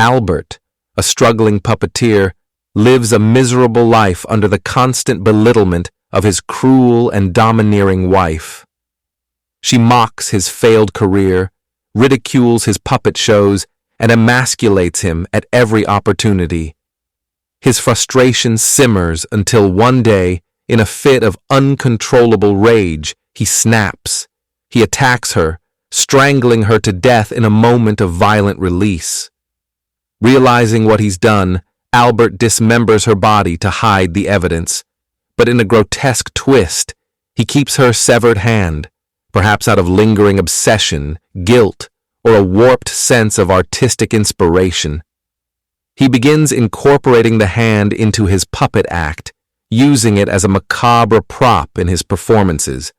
Albert, a struggling puppeteer, lives a miserable life under the constant belittlement of his cruel and domineering wife. She mocks his failed career, ridicules his puppet shows, and emasculates him at every opportunity. His frustration simmers until one day, in a fit of uncontrollable rage, he snaps. He attacks her, strangling her to death in a moment of violent release. Realizing what he's done, Albert dismembers her body to hide the evidence. But in a grotesque twist, he keeps her severed hand, perhaps out of lingering obsession, guilt, or a warped sense of artistic inspiration. He begins incorporating the hand into his puppet act, using it as a macabre prop in his performances.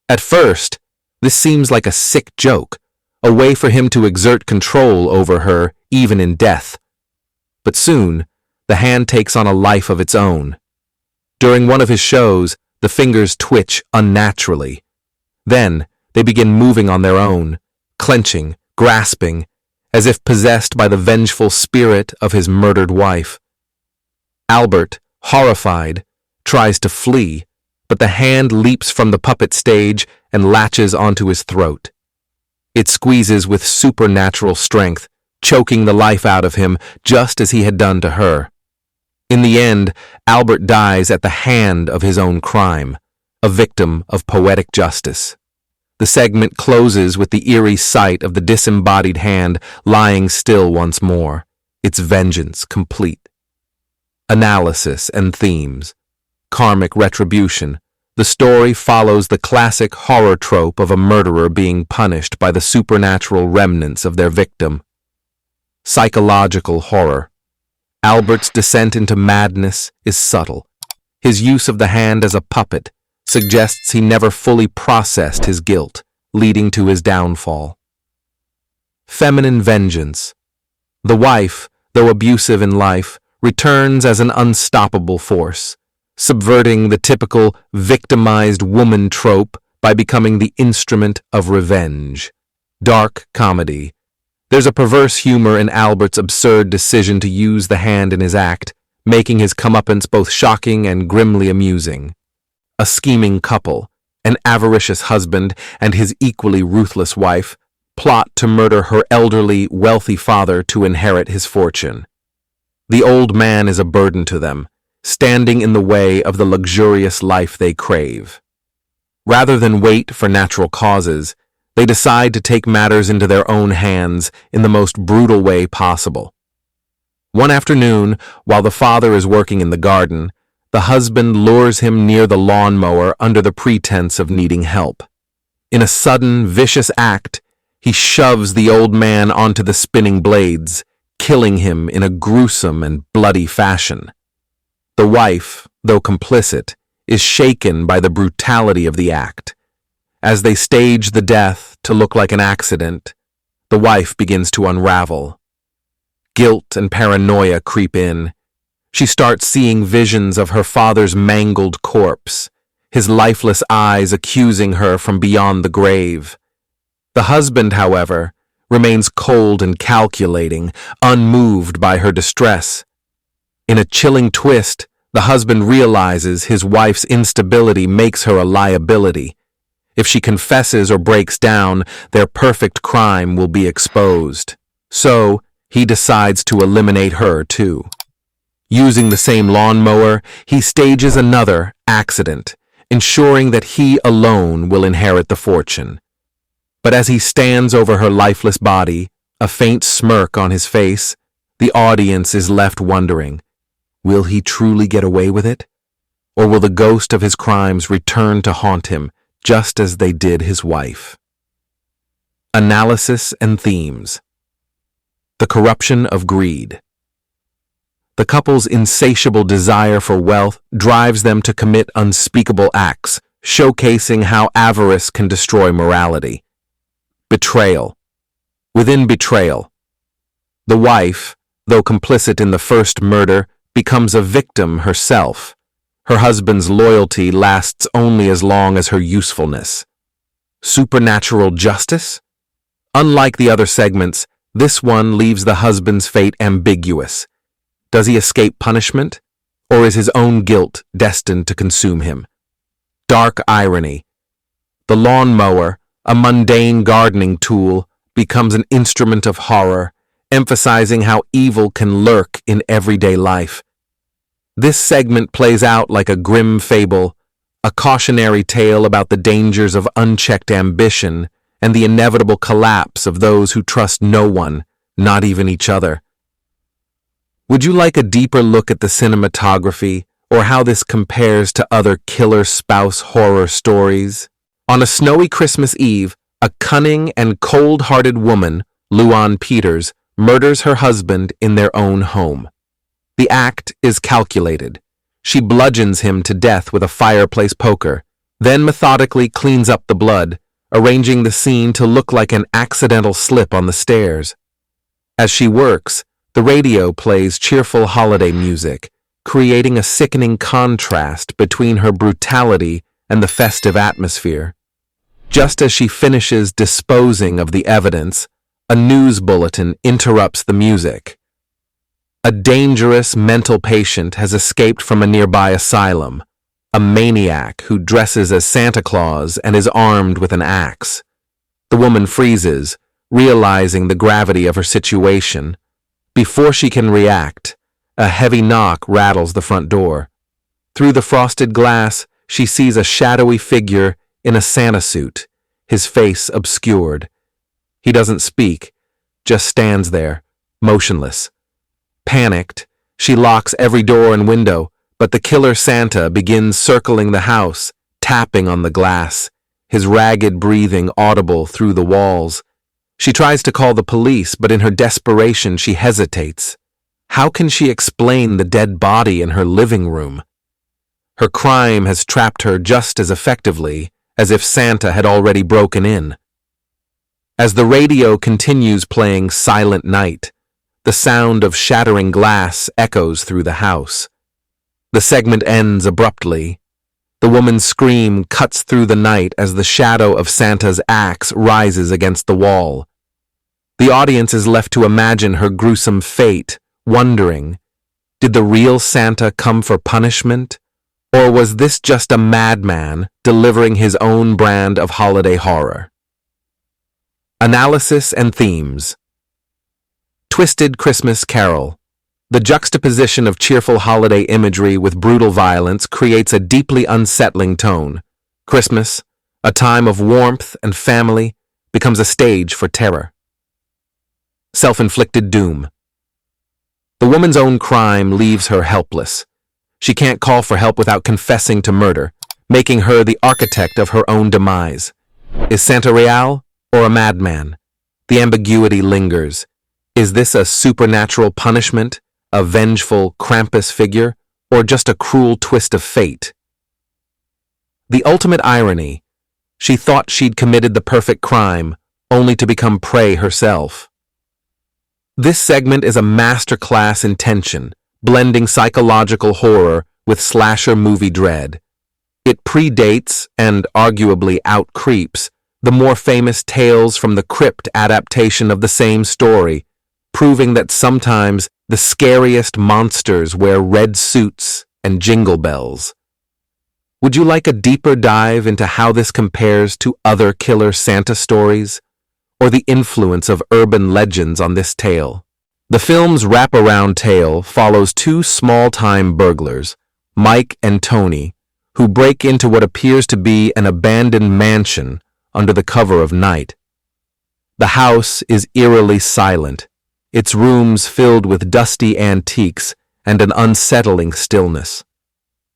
At first, this seems like a sick joke, a way for him to exert control over her, even in death. But soon, the hand takes on a life of its own. During one of his shows, the fingers twitch unnaturally. Then, they begin moving on their own, clenching, grasping, as if possessed by the vengeful spirit of his murdered wife. Albert, horrified, tries to flee, but the hand leaps from the puppet stage and latches onto his throat. It squeezes with supernatural strength, choking the life out of him just as he had done to her. In the end, Albert dies at the hand of his own crime, a victim of poetic justice. The segment closes with the eerie sight of the disembodied hand lying still once more, its vengeance complete. Analysis and themes. Karmic retribution. The story follows the classic horror trope of a murderer being punished by the supernatural remnants of their victim. Psychological horror. Albert's descent into madness is subtle. His use of the hand as a puppet suggests he never fully processed his guilt, leading to his downfall. Feminine vengeance. The wife, though abusive in life, returns as an unstoppable force, subverting the typical victimized woman trope by becoming the instrument of revenge. Dark comedy. There's a perverse humor in Albert's absurd decision to use the hand in his act, making his comeuppance both shocking and grimly amusing. A scheming couple, an avaricious husband and his equally ruthless wife, plot to murder her elderly, wealthy father to inherit his fortune. The old man is a burden to them, standing in the way of the luxurious life they crave. Rather than wait for natural causes, they decide to take matters into their own hands in the most brutal way possible. One afternoon, while the father is working in the garden, the husband lures him near the lawnmower under the pretense of needing help. In a sudden, vicious act, he shoves the old man onto the spinning blades, killing him in a gruesome and bloody fashion. The wife, though complicit, is shaken by the brutality of the act. As they stage the death to look like an accident, the wife begins to unravel. Guilt and paranoia creep in. She starts seeing visions of her father's mangled corpse, his lifeless eyes accusing her from beyond the grave. The husband, however, remains cold and calculating, unmoved by her distress. In a chilling twist, the husband realizes his wife's instability makes her a liability. If she confesses or breaks down, their perfect crime will be exposed. So, he decides to eliminate her too. Using the same lawnmower, he stages another accident, ensuring that he alone will inherit the fortune. But as he stands over her lifeless body, a faint smirk on his face, the audience is left wondering, will he truly get away with it? Or will the ghost of his crimes return to haunt him, just as they did his wife? Analysis and themes. The corruption of greed. The couple's insatiable desire for wealth drives them to commit unspeakable acts, showcasing how avarice can destroy morality. Betrayal. Within betrayal, the wife, though complicit in the first murder, becomes a victim herself. Her husband's loyalty lasts only as long as her usefulness. Supernatural justice? Unlike the other segments, This one leaves the husband's fate ambiguous. Does he escape punishment, or is his own guilt destined to consume him? Dark irony. The lawnmower, a mundane gardening tool, becomes an instrument of horror, emphasizing how evil can lurk in everyday life. This segment plays out like a grim fable, a cautionary tale about the dangers of unchecked ambition and the inevitable collapse of those who trust no one, not even each other. Would you like a deeper look at the cinematography or how this compares to other killer spouse horror stories? On a snowy Christmas Eve, a cunning and cold-hearted woman, Luan Peters, murders her husband in their own home. The act is calculated. She bludgeons him to death with a fireplace poker, then methodically cleans up the blood, arranging the scene to look like an accidental slip on the stairs. As she works, the radio plays cheerful holiday music, creating a sickening contrast between her brutality and the festive atmosphere. Just as she finishes disposing of the evidence, a news bulletin interrupts the music. A dangerous mental patient has escaped from a nearby asylum, a maniac who dresses as Santa Claus and is armed with an axe. The woman freezes, realizing the gravity of her situation. Before she can react, a heavy knock rattles the front door. Through the frosted glass, she sees a shadowy figure in a Santa suit, his face obscured. He doesn't speak, just stands there, motionless. Panicked, she locks every door and window, but the killer Santa begins circling the house, tapping on the glass, his ragged breathing audible through the walls. She tries to call the police, but in her desperation she hesitates. How can she explain the dead body in her living room? Her crime has trapped her just as effectively as if Santa had already broken in. As the radio continues playing Silent Night, the sound of shattering glass echoes through the house. The segment ends abruptly. The woman's scream cuts through the night as the shadow of Santa's axe rises against the wall. The audience is left to imagine her gruesome fate, wondering, did the real Santa come for punishment? Or was this just a madman delivering his own brand of holiday horror? Analysis and themes. Twisted Christmas Carol. The juxtaposition of cheerful holiday imagery with brutal violence creates a deeply unsettling tone. Christmas, a time of warmth and family, becomes a stage for terror. Self-inflicted doom. The woman's own crime leaves her helpless. She can't call for help without confessing to murder, making her the architect of her own demise. Is Santa real or a madman? The ambiguity lingers. Is this a supernatural punishment, a vengeful Krampus figure, or just a cruel twist of fate? The ultimate irony. She thought she'd committed the perfect crime, only to become prey herself. This segment is a masterclass in tension, blending psychological horror with slasher movie dread. It predates, and arguably outcreeps, the more famous Tales from the Crypt adaptation of the same story, proving that sometimes the scariest monsters wear red suits and jingle bells. Would you like a deeper dive into how this compares to other killer Santa stories, or the influence of urban legends on this tale? The film's wraparound tale follows two small-time burglars, Mike and Tony, who break into what appears to be an abandoned mansion under the cover of night. The house is eerily silent, its rooms filled with dusty antiques and an unsettling stillness.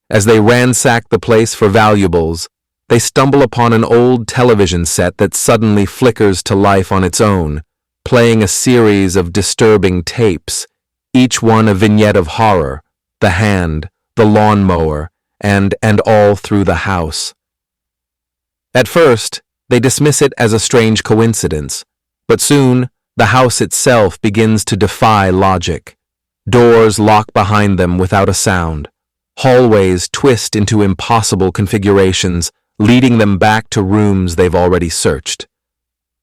As they ransack the place for valuables, they stumble upon an old television set that suddenly flickers to life on its own, playing a series of disturbing tapes, each one a vignette of horror, the hand, the lawnmower, and all through the house. At first, they dismiss it as a strange coincidence, but soon, the house itself begins to defy logic. Doors lock behind them without a sound. Hallways twist into impossible configurations, leading them back to rooms they've already searched.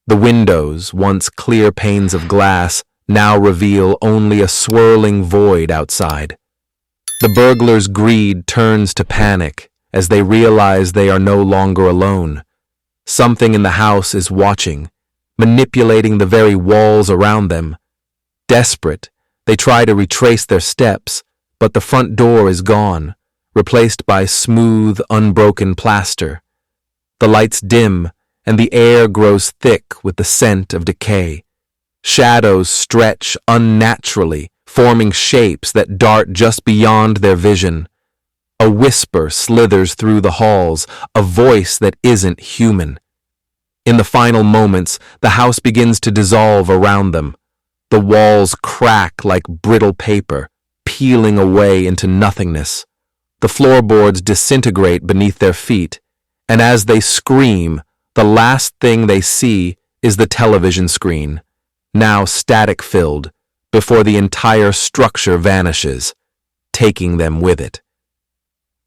The windows, once clear panes of glass, now reveal only a swirling void outside. The burglars' greed turns to panic as they realize they are no longer alone. Something in the house is watching, manipulating the very walls around them. Desperate, they try to retrace their steps, but the front door is gone, replaced by smooth, unbroken plaster. The lights dim, and the air grows thick with the scent of decay. Shadows stretch unnaturally, forming shapes that dart just beyond their vision. A whisper slithers through the halls, a voice that isn't human. In the final moments, the house begins to dissolve around them. The walls crack like brittle paper, peeling away into nothingness. The floorboards disintegrate beneath their feet, and as they scream, the last thing they see is the television screen, now static-filled, before the entire structure vanishes, taking them with it.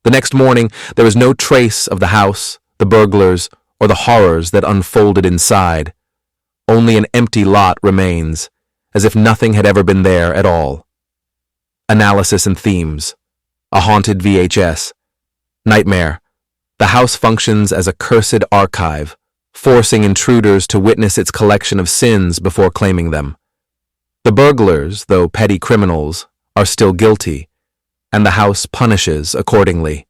The next morning, there is no trace of the house, the burglars, or the horrors that unfolded inside. Only an empty lot remains, as if nothing had ever been there at all. Analysis and themes. A haunted VHS. Nightmare. The house functions as a cursed archive, forcing intruders to witness its collection of sins before claiming them. The burglars, though petty criminals, are still guilty, and the house punishes accordingly.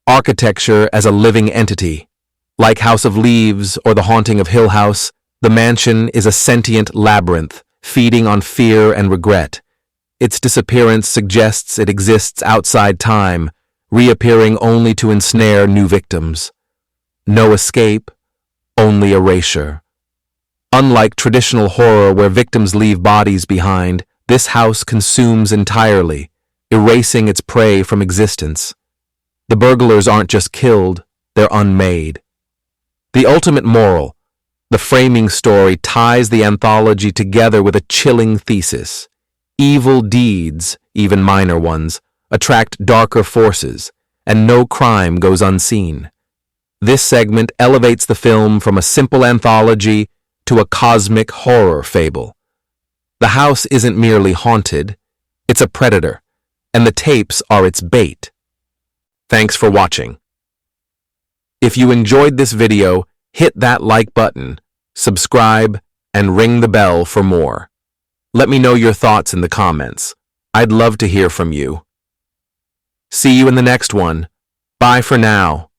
Architecture as a living entity. Like House of Leaves or The Haunting of Hill House, the mansion is a sentient labyrinth, feeding on fear and regret. Its disappearance suggests it exists outside time, reappearing only to ensnare new victims. No escape, only erasure. Unlike traditional horror where victims leave bodies behind, this house consumes entirely, erasing its prey from existence. The burglars aren't just killed, they're unmade. The ultimate moral, the framing story ties the anthology together with a chilling thesis. Evil deeds, even minor ones, attract darker forces, and no crime goes unseen. This segment elevates the film from a simple anthology to a cosmic horror fable. The house isn't merely haunted, it's a predator, and the tapes are its bait. Thanks for watching. If you enjoyed this video, hit that like button, subscribe, and ring the bell for more. Let me know your thoughts in the comments. I'd love to hear from you. See you in the next one. Bye for now.